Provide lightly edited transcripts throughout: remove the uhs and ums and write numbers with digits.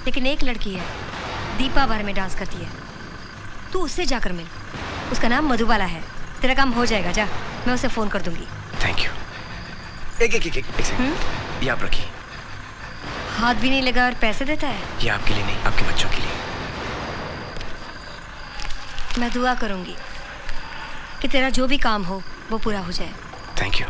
लेकिन एक लड़की है, दीपा बार में डांस करती है, तू उससे जाकर मिल। उसका नाम मधुबाला है। तेरा काम हो जाएगा, जा, मैं उसे फोन कर दूंगी। Thank you. एक सेकंड, ये आप रखिए। हाथ भी नहीं लगा और पैसे देता है? ये आपके लिए नहीं, आपके बच्चों के लिए। मैं दुआ करूंगी कि तेरा जो भी काम हो वो पूरा हो जाए। Thank you.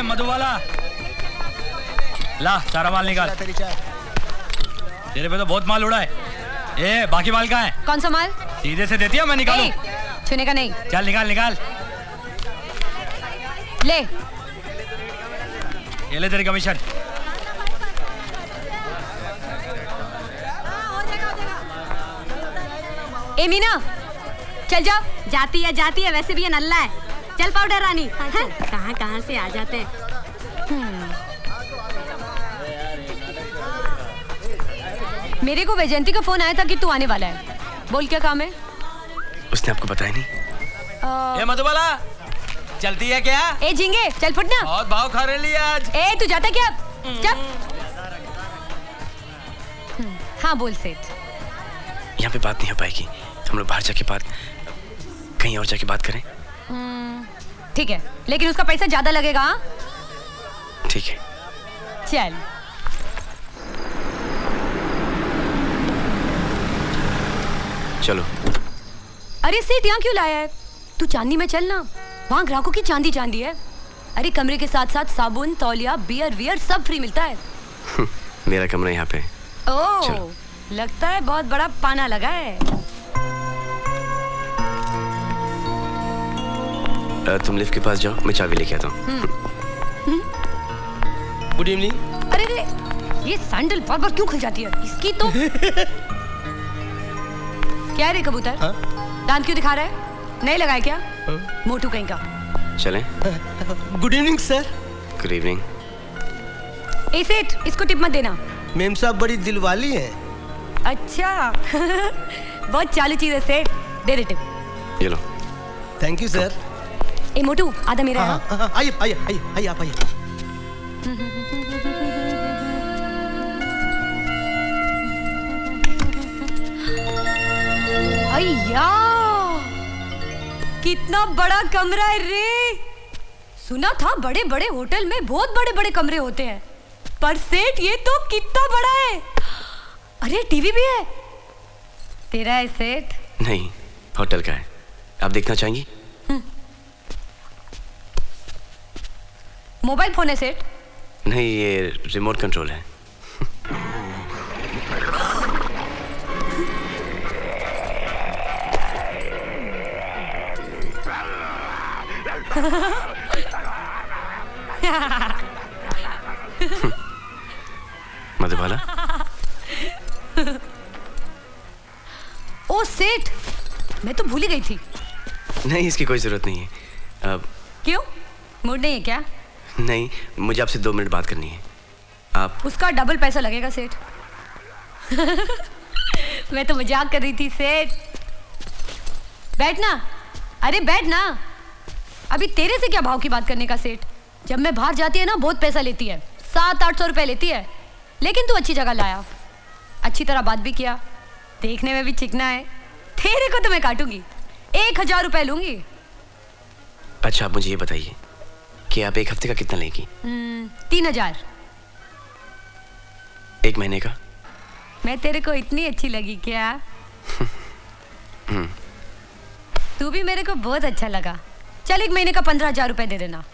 मधुबाला, ला सारा माल निकाल। तेरे पे तो बहुत माल उड़ा है। ए, बाकी माल कहाँ है? कौन सा माल? सीधे से देती है, मैं निकालूं? छूने का नहीं। चल निकाल निकाल। ले, ये ले तेरी कमीशन। ए मीना, चल जाओ। जाती है, वैसे भी ये नल्ला है। चल पाउडर रानी। कहाँ से आ जाते हैं। मेरे को वैजयंती का फोन आया था कि तू आने वाला है। बोल क्या काम है? उसने आपको बताया नहीं? ए मधुबाला, चलती है क्या? ए झिंगे, चल फुटना। बहुत भाव खा रही है आज। ए तू जाता क्या? चल। हाँ बोल सेठ। यहाँ पे बात नहीं हो पाएगी, हम लोग बाहर जाके बात, कहीं और जाके बात करें। ठीक है, लेकिन उसका पैसा ज्यादा लगेगा। ठीक है। चल। चलो। अरे सेठ, यहाँ क्यों लाया है? तू चांदी में चल ना, वहाँ ग्राहकों की चांदी चांदी है। अरे कमरे के साथ साथ साबुन, तौलिया, बियर वियर सब फ्री मिलता है। मेरा कमरा यहाँ पे। ओह, लगता है बहुत बड़ा पाना लगा है। तुम लिफ्ट के पास जाओ, मैं चाबी लेके आता हूँ। Good evening. अरे रे, ये सैंडल बार बार क्यों खुल जाती है इसकी तो। क्या रे कबूतर, दांत क्यों दिखा रहा है? नहीं लगाए क्या? मोटू कहीं का। चलें? Good evening sir. Good evening. ए सेठ, इसको टिप मत देना। मेम साहब बड़ी दिलवाली हैं। अच्छा। बहुत चालू चीज है सेठ, दे दे टिप। ये लो। Thank you sir. ए मोटू, आधा मेरा है। आइए आइए आइए आइए आप आइए। अय्या, कितना बड़ा कमरा है रे। सुना था बड़े बड़े होटल में बहुत बड़े बड़े कमरे होते हैं, पर सेठ ये तो कितना बड़ा है। अरे टीवी भी है। तेरा है सेठ? नहीं, होटल का है। आप देखना चाहेंगी? मोबाइल फोन है सेठ? नहीं, ये रिमोट कंट्रोल है। मधुबाला। ओ सेठ, मैं तो भूल ही गई थी। नहीं, इसकी कोई जरूरत नहीं है। क्यों, मूड नहीं है क्या? नहीं, मुझे आपसे 2 मिनट बात करनी है। आप? उसका डबल पैसा लगेगा सेठ। मैं तो मजाक कर रही थी सेठ। बैठना। अरे बैठना। अभी तेरे से क्या भाव की बात करने का सेठ? जब मैं बाहर जाती है ना, बहुत पैसा लेती है, 700-800 रुपए लेती है। लेकिन तू अच्छी जगह लाया, अच्छी तरह बात भी किया, देखने में भी चिकना है। तेरे को तो मैं काटूंगी, 1000 रुपए लूंगी। अच्छा, आप मुझे ये बताइए कि आप 1 हफ्ते का कितना लेंगी? 3000। 1 महीने का? मैं तेरे को इतनी अच्छी लगी क्या? तू भी मेरे को बहुत अच्छा लगा। चल 1 महीने का 15,000 रुपए दे देना।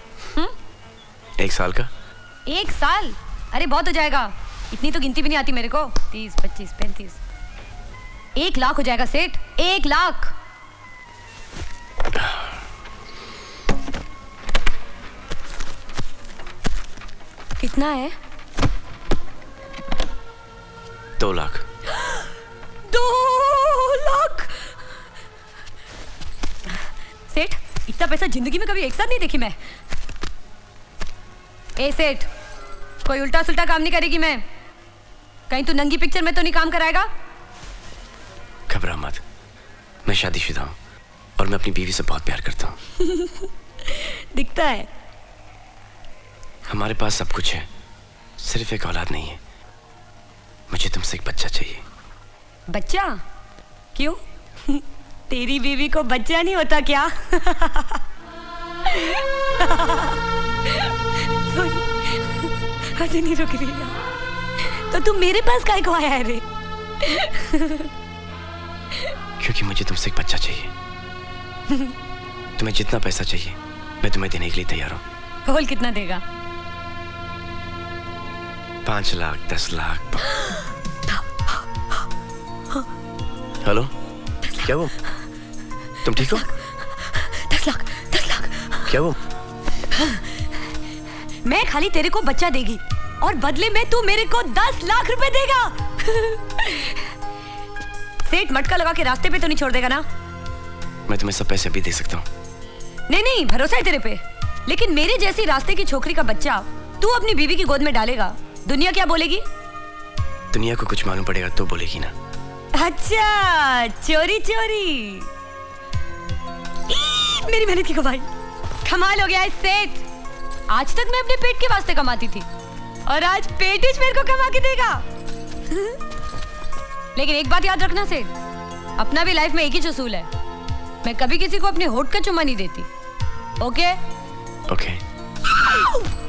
1 साल का? 1 साल? अरे बहुत हो जाएगा, इतनी तो गिनती भी नहीं आती मेरे को। 30, 25, 35, 1 लाख हो जाएगा सेठ, 1 लाख। कितना है? 2 लाख। 2 लाख? सेठ, इतना पैसा जिंदगी में कभी एक साथ नहीं देखी मैं। ए सेठ, कोई उल्टा सुल्टा काम नहीं करेगी मैं। कहीं तू नंगी पिक्चर में तो नहीं काम कराएगा? घबरा मत, मैं शादीशुदा हूँ और मैं अपनी बीवी से बहुत प्यार करता हूँ। दिखता है। हमारे पास सब कुछ है, सिर्फ एक औलाद नहीं है। मुझे तुमसे एक बच्चा चाहिए। बच्चा? क्यों? तेरी बीवी को बच्चा नहीं होता क्या? अरे नहीं रुक रही है। तो तू मेरे पास काहे को आया है रे? क्योंकि मुझे तुमसे एक बच्चा चाहिए। तुम्हें जितना पैसा चाहिए मैं तुम्हें देने के लिए तैयार हूँ। बोल कितना देगा? 5 लाख, 10 लाख। हेलो, क्या वो? तुम ठीक हो? 10 लाख, 10 लाख। क्या वो? मैं खाली तेरे को बच्चा देगी और बदले में तू मेरे को 10 लाख रुपए देगा। सेठ मटका लगा के रास्ते पे तो नहीं छोड़ देगा ना? मैं तुम्हें सब पैसे अभी दे सकता हूँ। नहीं नहीं, भरोसा है तेरे पे। लेकिन मेरे जैसी रास्ते की छोकरी का बच्चा तू अपनी बीवी की गोद में डालेगा, दुनिया क्या बोलेगी? दुनिया को कुछ मालूम पड़ेगा तो बोलेगी ना। अच्छा, चोरी चोरी। मेरी मेहनत की कमाई। कमाल हो गया है सेठ। आज तक मैं अपने पेट के वास्ते कमाती थी और आज पेट ही मेरे को कमा के देगा। लेकिन एक बात याद रखना सेठ, अपना भी लाइफ में एक ही उसूल है, मैं कभी किसी को अपने होठ का चुम्मा नहीं देती। Okay? Okay.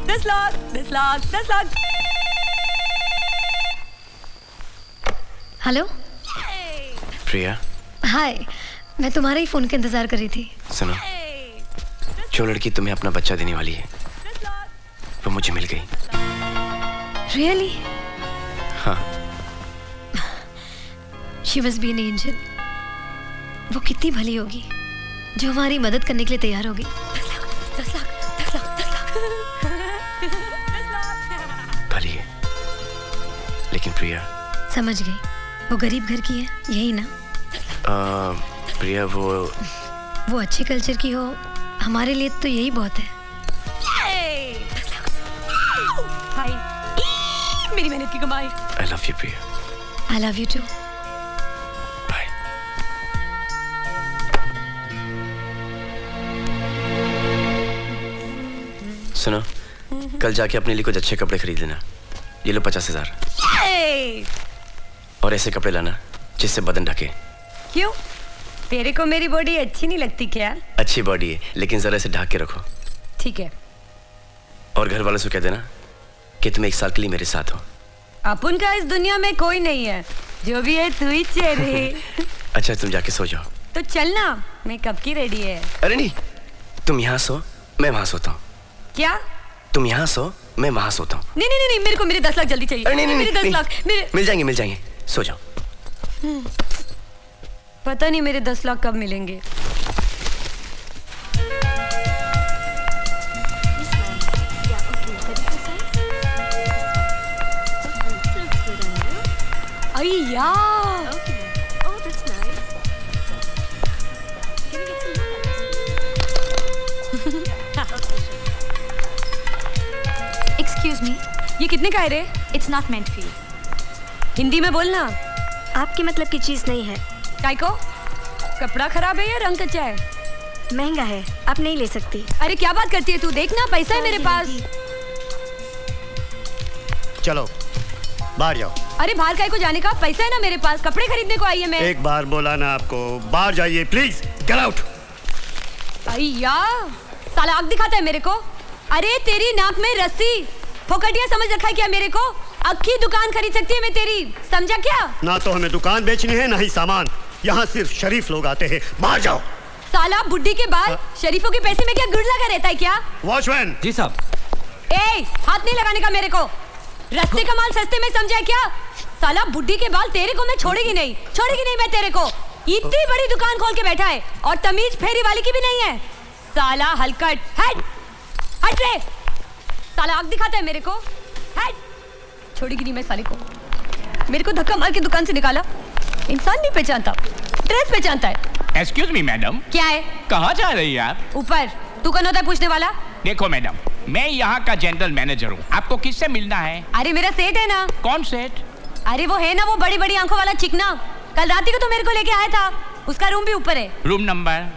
10 lakh, 10 lakh, 10 lakh. Hello. Priya. Hi, मैं तुम्हारे ही फोन का इंतजार कर रही थी। सुनो, जो लड़की तुम्हें अपना बच्चा देने वाली है वो मुझे मिल गई। रियली? हाँ। She must be an angel. वो कितनी भली होगी जो हमारी मदद करने के लिए तैयार होगी। 10 लाख, 10 लाख, 10 लाख, 10 लाख। भली है, लेकिन प्रिया। समझ गई, वो गरीब घर की है, यही ना? प्रिया वो अच्छे कल्चर की हो, हमारे लिए तो यही बहुत है। हाय, मेरी मेहनत की कमाई। I love you Priya. I love you too. Bye. सुनो, कल जाके अपने लिए कुछ अच्छे कपड़े खरीद लेना। ये लो 50,000। और ऐसे कपड़े लाना जिससे बदन ढके। क्यों? तेरे को मेरी बॉडी अच्छी नहीं लगती क्या? अच्छी बॉडी है, लेकिन जरा से ढक के रखो। ठीक है। और घर वालों से कह देना कि तुम 1 साल के लिए मेरे साथ हो। अपन का इस दुनिया में कोई नहीं है, जो भी है तू ही चेहरे। अच्छा, तुम जाके सो जाओ। तो चलना, मैं कब की रेडी है। अरे नहीं, तुम यहाँ सो, मैं वहां सोता हूँ। क्या? तुम यहाँ सो, मैं वहां सोता हूँ। नहीं नहीं नहीं, मेरे को मेरे 10 लाख जल्दी चाहिए। अरे नहीं, मेरे 10 लाख मेरे। मिल जाएंगे, सो जाओ। पता नहीं मेरे 10 लाख कब मिलेंगे। अय्या, एक्सक्यूज मी, ये कितने का है रे? It's not meant for you. Hindi में बोलना। आपके मतलब की चीज नहीं है। काय को? कपड़ा खराब है या रंग कच्चा है? महंगा है, आप नहीं ले सकती। अरे क्या बात करती है तू? देखना, पैसा है मेरे पास। चलो बाहर जाओ। अरे बाहर काय को जाने का? पैसा है ना मेरे पास, कपड़े खरीदने को आई है मैं। एक बार बोला ना आपको, बाहर जाइए प्लीज। Get out. अय्या, साला आग दिखाता है मेरे को। अरे तेरी नाक में रस्सी, फोकटिया समझ रखा है क्या मेरे को? अक्खी दुकान खरीद सकती है मैं तेरी, समझा क्या? ना तो हमें दुकान बेचनी है, ना ही सामान। यहाँ सिर्फ शरीफ लोग आते हैं। बाहर जाओ। साला बुड्ढी के बाल, शरीफों के पैसे में क्या गुड़ लगा रहता है क्या? वॉचमैन। जी साहब। ए, हाथ नहीं लगाने का मेरे को। रस्ते का माल सस्ते में समझा क्या? साला बुड्ढी के बाल, तेरे को मैं छोड़ेगी नहीं मैं तेरे को। इतनी बड़ी दुकान खोल के बैठा है और तमीज फेरी वाली की भी नहीं है। साला हलकट, हट रे। साला आग दिखाता है मेरे को। हट, छोड़ेगी नहीं मैं साले को। मेरे को धक्का मार के दुकान से निकाला। इंसान नहीं पहचानता, ड्रेस पहचानता है। एक्सक्यूज मी मैडम, क्या है? कहाँ जा रही हैं आप? ऊपर। तू कौन होता है पूछने वाला? देखो मैडम, मैं यहाँ का जनरल मैनेजर हूँ, आपको किससे मिलना है? अरे मेरा सेठ है ना। कौन सेठ? अरे वो है ना, वो बड़ी बड़ी आंखों वाला चिकना, कल रात ही को तो मेरे को लेके आया था। उसका रूम भी ऊपर है। Room number?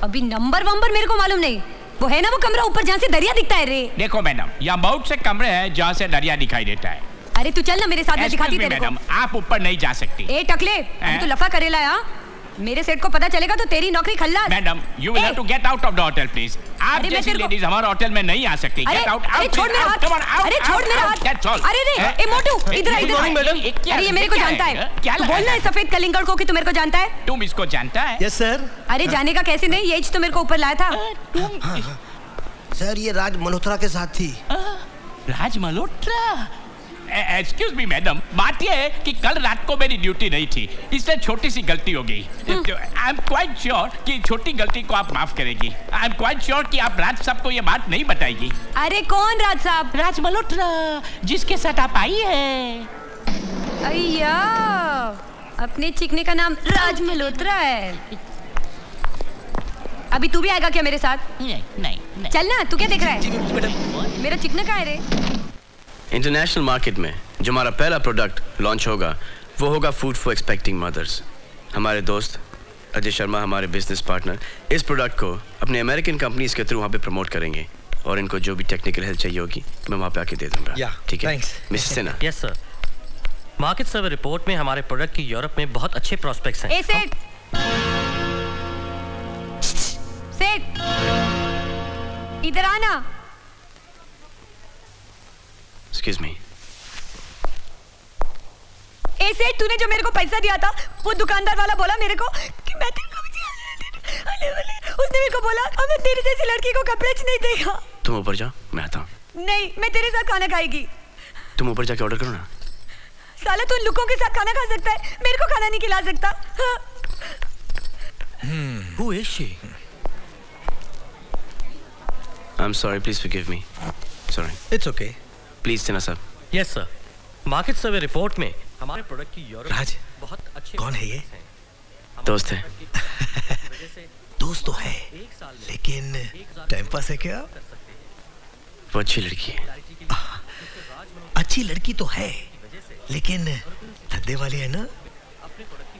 अभी नंबर वंबर मेरे को मालूम नहीं। वो है ना वो कमरा ऊपर जहाँ से दरिया दिखता है रे। देखो मैडम, यहाँ बहुत से कमरे हैं जहाँ से दरिया दिखाई देता है। अरे तू चल ना मेरे साथ, मैं दिखाती तेरे को। मैडम, आप ऊपर नहीं जा सकती। ए टकले, अभी तू लफा करेला है? मेरे सेठ को पता चलेगा तो तेरी नौकरी खल्लास। Madam, you will have to get out of the hotel, please. आप जैसी लेडीज हमारे होटल में नहीं आ सकती। Get out, अरे out, छोड़ मेरा हाथ। come on, out, अरे छोड़ मेरा हाथ। That's all. अरे रे, ए मोटू, इधर आ, इधर आ। अरे ये मेरे को जानता है। तू बोलना है सफेद कलिंगड़ को कि तू मेरे को जानता है। तुम इसको जानता है? Yes sir. अरे जाने का कैसे नहीं, ये तो मेरे को ऊपर लाया था। सर ये राज मल्होत्रा के साथ थी। राज मल्होत्रा? एक्सक्यूज मी मैडम, बात यह है कि कल रात को मेरी ड्यूटी नहीं थी, इसलिए छोटी सी गलती हो गई। आई एम क्वाइट श्योर कि छोटी गलती को आप माफ करेगी। आई एम क्वाइट श्योर कि आप राज साहब को ये बात नहीं बताएगी। अरे कौन राज साहब? राज मल्होत्रा, जिसके साथ आप आई है। अय्या, अपने चिकने का नाम राज मल्होत्रा है। अभी तू भी आएगा क्या मेरे साथ? नहीं। चल ना, तू क्या देख रहा है? मेरा चिकना कहाँ है रे? इंटरनेशनल मार्केट में जो हमारा पहला प्रोडक्ट लॉन्च होगा वो होगा फूड फॉर एक्सपेक्टिंग मदर्स। हमारे दोस्त अजय शर्मा, हमारे बिजनेस पार्टनर, इस प्रोडक्ट को अपने अमेरिकन कंपनीज के थ्रू वहाँ पे प्रमोट करेंगे और इनको जो भी टेक्निकल हेल्प चाहिए होगी मैं वहाँ पे आके दे दूंगा। ठीक है? Mrs Sinha. Yes sir. Market survey report में हमारे प्रोडक्ट की यूरोप में बहुत अच्छे प्रोस्पेक्ट्स हैं। ए सेठ, सेठ इधर आना। Excuse me. ए सेठ, तूने जो मेरे को पैसा दिया था वो दुकानदार वाला बोला मेरे को कि मैं तेरे को उसने मेरे को बोला अब मैं तेरी जैसी लड़की को कपड़े नहीं देगा। तुम ऊपर जाओ, मैं आता हूँ। नहीं, मैं तेरे साथ खाना खाएगी। तुम ऊपर जाके ऑर्डर करो ना। साला तू लुकों के साथ खाना खा सकता है, मेरे को खाना नहीं खिला सकता। Who is she? I'm sorry, please forgive me. Sorry. It's okay. Please Sinha साहब। Yes sir. Market survey report में हमारे प्रोडक्ट की यूरोप राज, बहुत अच्छे। कौन है ये? दोस्त है। दोस्त तो है, लेकिन टाइम पास है क्या? वो अच्छी लड़की है। अच्छी लड़की तो है, लेकिन धंधे वाली है ना?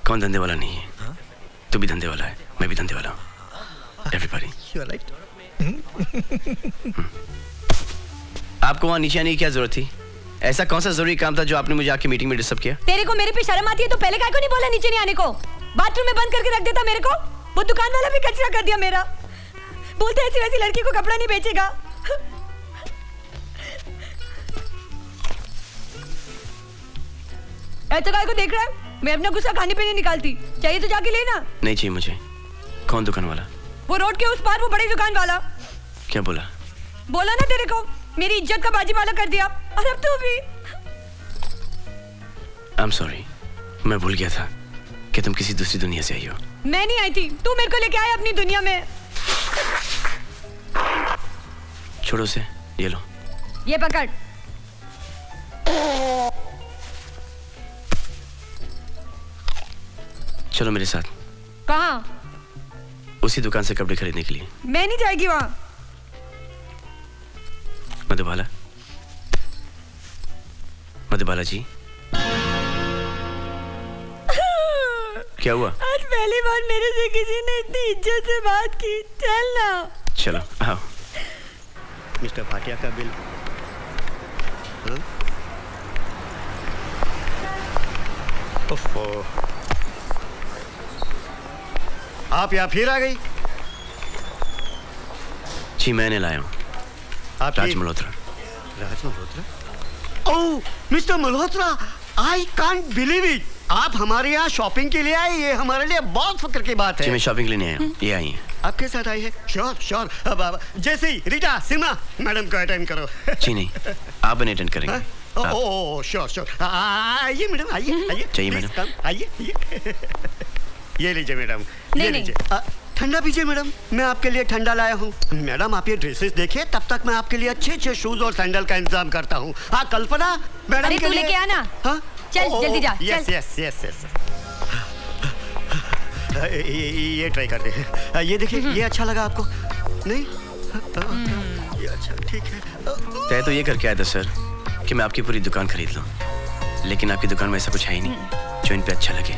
कौन धंधे वाला नहीं है? तू भी धंधे वाला है, मैं भी धंधे वाला हूँ। Everybody. You are right. आपको वहाँ नीचे आने की क्या जरूरत थी? ऐसा कौन सा जरूरी काम था जो आपने मुझे आके मीटिंग में डिस्टर्ब किया? तेरे को मेरे पे शर्म आती है तो पहले काहे को नहीं बोला नीचे नहीं आने को? बाथरूम में बंद करके रख देता मेरे को। वो दुकान वाला भी कचरा कर दिया मेरा। बोलते ऐसी वैसी लड़की को कपड़ा नहीं बेचेगा। ऐसा काहे को देख रहा है? मैं अपना गुस्सा खाने पे नहीं निकालती। चाहिए तो जाके लेना। नहीं चाहिए मुझे। कौन दुकान वाला? वो रोड के उस पार, वो बड़ी दुकान वाला। क्या बोला? बोला ना तेरे को, मेरी इज्जत का बाजीमाला कर दिया। और अब तू भी। I'm sorry, मैं भूल गया था कि तुम किसी दूसरी दुनिया से आई हो। मैं नहीं आई थी, तू मेरे को लेके आया अपनी दुनिया में। छोड़ो उसे, ये लो। ये पकड़। चलो मेरे साथ। कहाँ? उसी दुकान से कपड़े खरीदने के लिए। मैं नहीं जाएगी वहाँ। मधुबाला, मधुबाला जी। क्या हुआ? आज पहली बार मेरे से किसी ने इतनी इज्जत से बात की। चल ना। चलो आओ। मिस्टर भाटिया का बिल। ओफो, आप यहाँ फिर आ गई? जी मैंने लाया हूँ। Raj Malhotra. Raj Malhotra? Oh mister Malhotra, I can't believe it. आप हमारे यहाँ शॉपिंग के लिए आए, ये हमारे लिए बहुत फक्र की बात है। जी मैं शॉपिंग लेने आया हूँ, ये आई हैं। आपके साथ आई है? Sure sure. अब जैसे ही रीटा सिन्हा मैडम को अटेंड करो। जी नहीं, आप बने अटेंड करेंगे। Oh sure sure. आइए मैडम, आइए आइए। चाहिए मैडम? आइए। ये लीजिए मैडम, नहीं, ये लीजिए। ठंडा पीजिए मैडम, मैं आपके लिए ठंडा लाया हूँ। मैडम आप ये ड्रेसेस देखिए, तब तक मैं आपके लिए अच्छे अच्छे शूज और सैंडल का इंतजाम करता हूँ। हाँ कल्पना मैडम अरे के तू लिए। लेके आना। हाँ चल जल्दी जा यस चल यस यस यस ये ट्राई करते हैं। ये देखिए, ये अच्छा लगा आपको? नहीं, ये अच्छा, ठीक है। तय तो ये करके आया था सर कि मैं आपकी पूरी दुकान खरीद लूं, लेकिन आपकी दुकान में ऐसा कुछ है ही नहीं जो इन पे अच्छा लगे।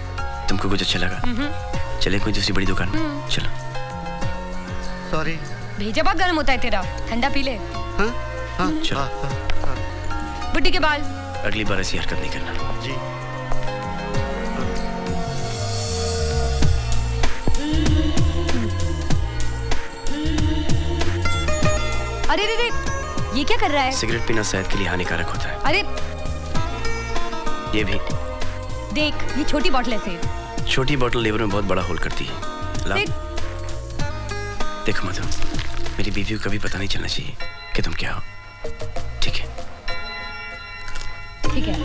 तुमको कुछ अच्छा लगा? चले कोई दूसरी बड़ी दुकान में, चलो। सॉरी। भेजा बहुत गर्म होता है तेरा, ठंडा पी ले। हाँ हाँ चलो। बुड्ढी के बाल। अगली बार ऐसी हरकत नहीं करना। जी। अरे रे रे, ये क्या कर रहा है? सिगरेट पीना सेहत के लिए हानिकारक होता है। अरे ये भी देख, ये छोटी बोतल है सेठ। छोटी बोतल लीवर में बहुत बड़ा होल करती है। ला। सेठ, देखो मधु, मेरी बीवी को कभी पता नहीं चलना चाहिए कि तुम क्या हो, ठीक है? ठीक है।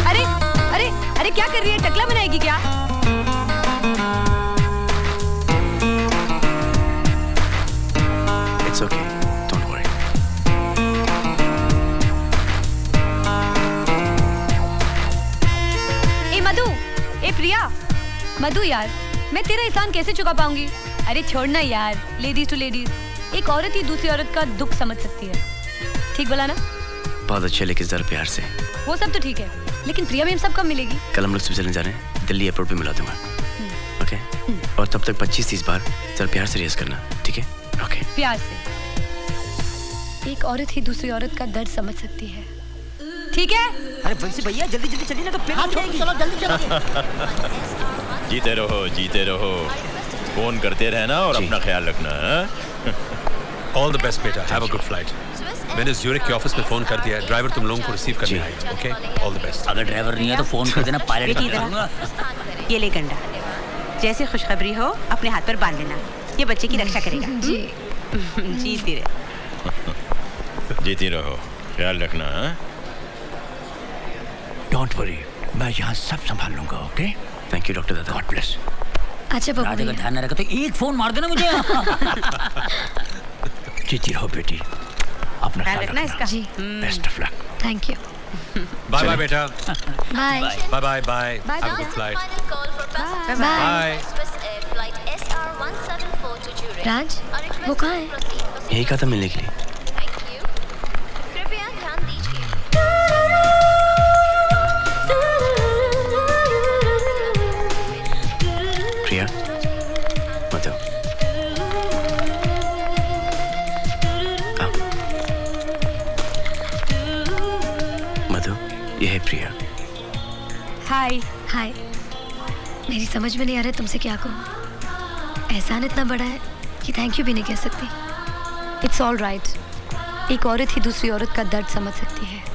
अरे अरे अरे क्या कर रही है? टकला बनाएगी क्या? It's okay, don't worry. ए मधु, ए प्रिया, मधु यार, मैं तेरा एहसान कैसे चुका पाऊंगी? अरे छोड़ना यार, लेडीज टू लेडीज, एक औरत ही दूसरी औरत का दुख समझ सकती है। ठीक बोला ना? बहुत अच्छे, लेकिन जरा प्यार से। वो सब तो ठीक है, लेकिन प्रिया मैम सब कब मिलेगी? कल हम लोग स्विट्जरलैंड जा रहे हैं, दिल्ली एयरपोर्ट पे मिला दूंगा, ओके? और तब तक 25-30 बार जरा प्यार से रेस करना, ठीक है? ओके। प्यार से। एक औरत ही दूसरी औरत का दर्द समझ सकती है, ठीक है? अरे बंसी भैया जल्दी जल्दी चलिए ना, तो पेट जाएगी। चलो जल्दी चलो। जीते रहो, फोन करते रहना और अपना ख्याल रखना। ऑल द बेस्ट बेटा, हैव अ गुड फ्लाइट। मैंने ज्यूरिख के ऑफिस में फोन कर दिया है, ड्राइवर तुम लोगों को रिसीव करने आएगा, ओके? All the best. अगर ड्राइवर नहीं है तो फोन कर देना, पायलट बेटी कर दूंगा। ये ले गंडा, जैसे खुशखबरी हो अपने हाथ पर बांध लेना, ये बच्चे की रक्षा करेगा। जी जीती रहे। जीती रहो, ख्याल रखना। डोंट वरी, मैं यहाँ सब संभाल लूंगा, ओके? थैंक यू डॉक्टर दादा। God bless. अच्छा बाबू राधे का भैया। ध्यान न रखा तो एक फोन मार देना मुझे। जीती रहो बेटी, अपना ख्याल ख्याल रखना रखना। इसका। जी best of luck. Thank you. Bye bye बेटा, bye bye bye bye, Bye, have a bye. Good flight. Bye. Bye. Raj, वो कहाँ है? यही कहा था मिलने के लिए। कृपया ध्यान दीजिए। प्रिया, मधु, आओ। मधु, ये है प्रिया। हाय। हाय। मेरी समझ में नहीं आ रहा है तुमसे क्या कहूँ। एहसान इतना बड़ा है कि थैंक यू भी नहीं कह सकती। इट्स ऑल राइट, एक औरत ही दूसरी औरत का दर्द समझ सकती है।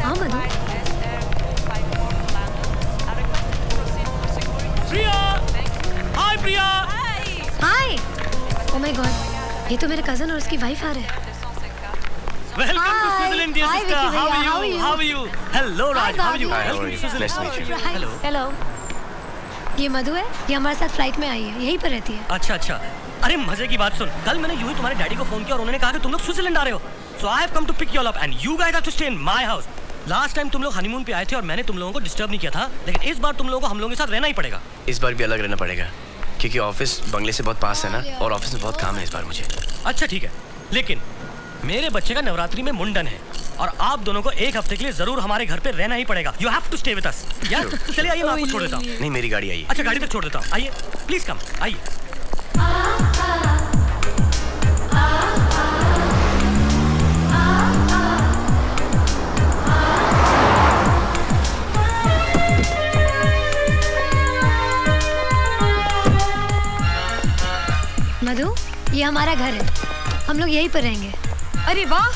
हाँ मधु, प्रिया, हाय प्रिया। हाय। ओह माय गॉड, ये तो मेरे कजन और उसकी वाइफ आ रहे हैं। Welcome to Hi. Switzerland dear Hi, sister, Vicky how भैया, are you? How are you? Hello Raj, how are you? Hi, how are you? Switzerland. Nice to meet you. Hello. Hello. ये मधु है, ये हमारे साथ फ्लाइट में आई है, यहीं पर रहती है। अच्छा अच्छा, अरे मजे की बात सुन, कल मैंने यूं ही तुम्हारे डैडी को फोन किया और उन्होंने कहा कि तुम लोग स्विट्जरलैंड आ रहे हो, so I have come to pick you all up and you guys have to stay in my house. Last time तुम लोग हनीमून पे आए थे और मैंने तुम लोगों को डिस्टर्ब नहीं किया था, लेकिन इस बार तुम लोगों को हम लोगों के साथ रहना ही पड़ेगा। इस बार भी अलग रहना पड़ेगा, क्योंकि ऑफिस बंगले से बहुत पास है ना, और ऑफिस में बहुत काम है इस बार मुझे। अच्छा ठीक है, लेकिन मेरे बच्चे का नवरात्रि में मुंडन है और आप दोनों को एक हफ्ते के लिए जरूर हमारे घर पे रहना ही पड़ेगा। You have to stay with us. यार चलिए आइए, मैं आपको छोड़ देता हूँ। नहीं, मेरी गाड़ी आई है। अच्छा गाड़ी तक छोड़ देता हूँ, आइए प्लीज कम, आइए। हमारा घर है, हम लोग यहीं पर रहेंगे। अरे वाह,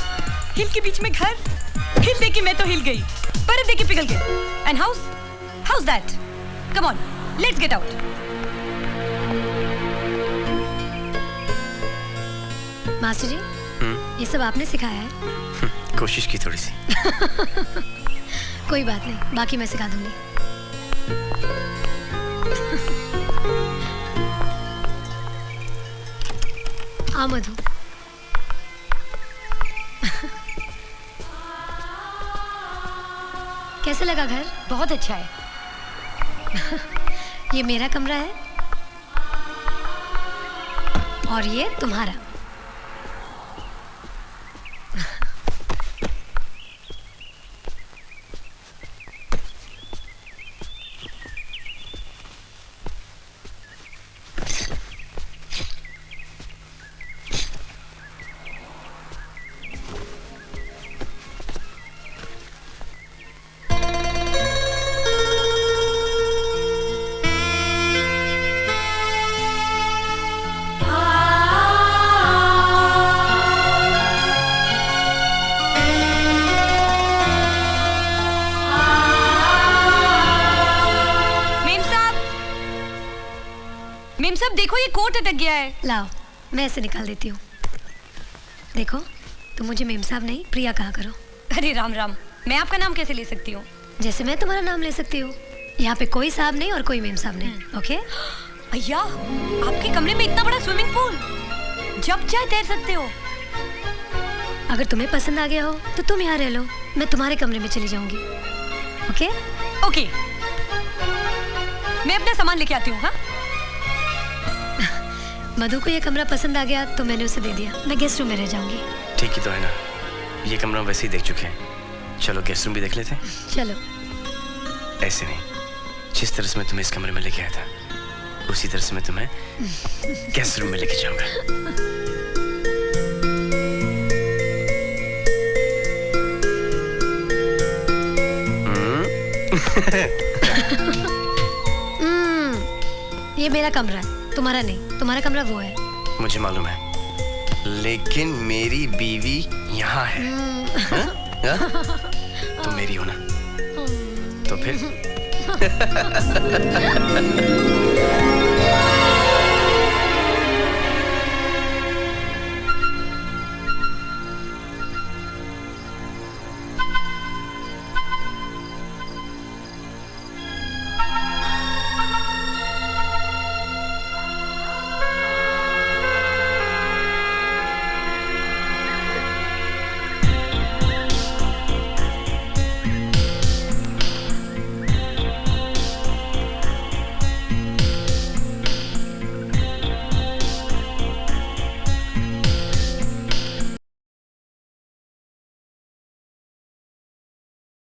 हिल के बीच में घर। हिल देखी मैं तो हिल गई, बर्फ देखी पिघल गई। And house that? Come on, let's get out. Master ji, ये सब आपने सिखाया है? कोशिश की थोड़ी सी। कोई बात नहीं, बाकी मैं सिखा दूंगी। आ मधु, कैसे लगा घर? बहुत अच्छा है। ये मेरा कमरा है और ये तुम्हारा। मेम साहब देखो, ये कोट अटक गया है। लाओ, मैं ऐसे निकाल देती हूँ। देखो, तुम मुझे मेम साहब नहीं प्रिया कहा करो। अरे राम राम, मैं आपका नाम कैसे ले सकती हूँ? जैसे मैं तुम्हारा नाम ले सकती हूँ। यहाँ पे कोई साहब नहीं और कोई मेम साहब नहीं। ओके? भैया, आपके कमरे में इतना बड़ा स्विमिंग पूल, जब चाहे तैर सकते हो। अगर तुम्हें पसंद आ गया हो तो तुम यहाँ रह लो, मैं तुम्हारे कमरे में चली जाऊंगी। ओके? ओके, मैं अपना सामान लेके आती हूँ। हाँ, मधु को ये कमरा पसंद आ गया तो मैंने उसे दे दिया। मैं गेस्ट रूम में रह जाऊंगी। ठीक ही तो है ना, ये कमरा वैसे ही देख चुके हैं। चलो गेस्ट रूम भी देख लेते हैं। चलो। ऐसे नहीं, जिस तरह से मैं तुम्हें इस कमरे में लेके आया था, उसी तरह से मैं तुम्हें गेस्ट रूम में लेके जाऊंगा। ये मेरा कमरा है, तुम्हारा नहीं। तुम्हारा कमरा वो है। मुझे मालूम है, लेकिन मेरी बीवी यहाँ है। हा? तुम मेरी हो ना, तो फिर